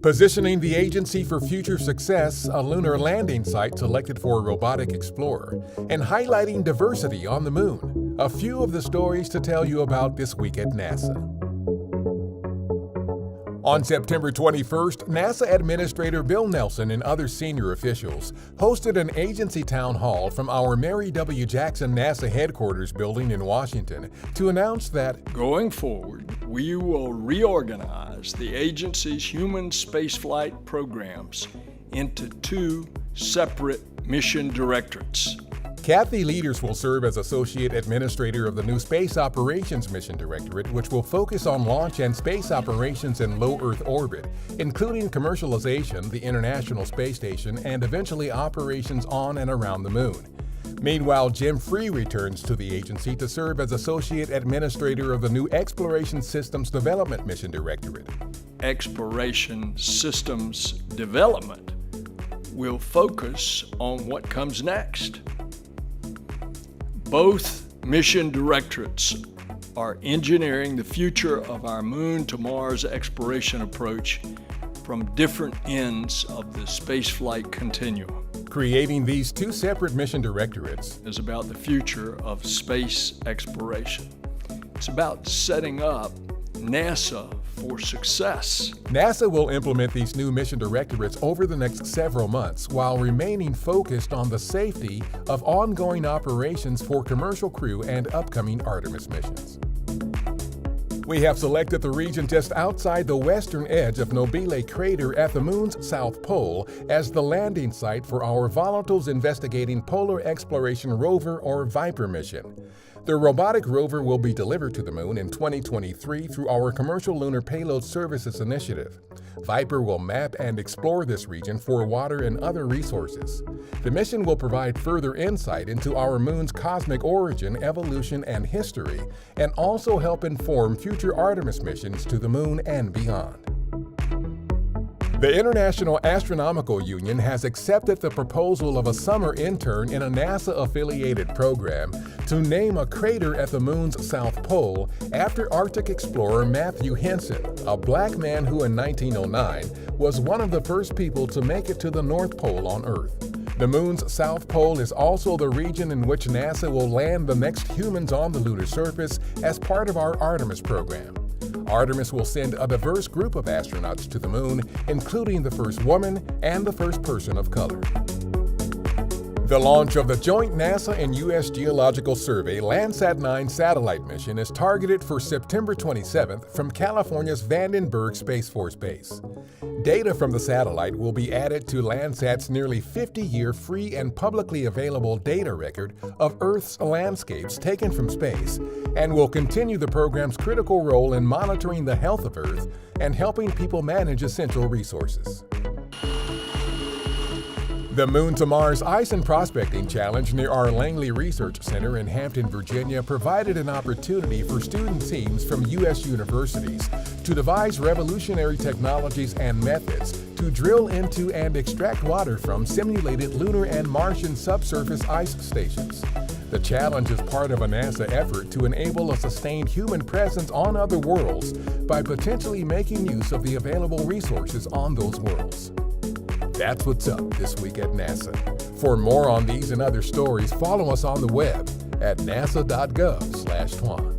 Positioning the agency for future success, a lunar landing site selected for a robotic explorer, and highlighting diversity on the moon. A few of the stories to tell you about this week at NASA. On September 21st, NASA Administrator Bill Nelson and other senior officials hosted an agency town hall from our Mary W. Jackson NASA headquarters building in Washington to announce that, going forward, we will reorganize the agency's human spaceflight programs into two separate mission directorates. Kathy Leaders will serve as Associate Administrator of the new Space Operations Mission Directorate, which will focus on launch and space operations in low Earth orbit, including commercialization, the International Space Station, and eventually operations on and around the Moon. Meanwhile, Jim Free returns to the agency to serve as Associate Administrator of the new Exploration Systems Development Mission Directorate. Exploration Systems Development will focus on what comes next. Both mission directorates are engineering the future of our Moon to Mars exploration approach from different ends of the spaceflight continuum. Creating these two separate mission directorates is about the future of space exploration. It's about setting up NASA for success. NASA will implement these new mission directorates over the next several months while remaining focused on the safety of ongoing operations for commercial crew and upcoming Artemis missions. We have selected the region just outside the western edge of Nobile Crater at the Moon's south pole as the landing site for our Volatiles Investigating Polar Exploration Rover or VIPER mission. The robotic rover will be delivered to the Moon in 2023 through our Commercial Lunar Payload Services initiative. VIPER will map and explore this region for water and other resources. The mission will provide further insight into our Moon's cosmic origin, evolution, and history, and also help inform future Artemis missions to the Moon and beyond. The International Astronomical Union has accepted the proposal of a summer intern in a NASA-affiliated program to name a crater at the Moon's south pole after Arctic explorer Matthew Henson, a black man who in 1909 was one of the first people to make it to the North Pole on Earth. The Moon's south pole is also the region in which NASA will land the next humans on the lunar surface as part of our Artemis program. Artemis will send a diverse group of astronauts to the Moon, including the first woman and the first person of color. The launch of the joint NASA and U.S. Geological Survey Landsat 9 satellite mission is targeted for September 27th from California's Vandenberg Space Force Base. Data from the satellite will be added to Landsat's nearly 50-year free and publicly available data record of Earth's landscapes taken from space, and will continue the program's critical role in monitoring the health of Earth and helping people manage essential resources. The Moon to Mars Ice and Prospecting Challenge near our Langley Research Center in Hampton, Virginia provided an opportunity for student teams from U.S. universities to devise revolutionary technologies and methods to drill into and extract water from simulated lunar and Martian subsurface ice stations. The challenge is part of a NASA effort to enable a sustained human presence on other worlds by potentially making use of the available resources on those worlds. That's what's up this week at NASA. For more on these and other stories, follow us on the web at nasa.gov/twan.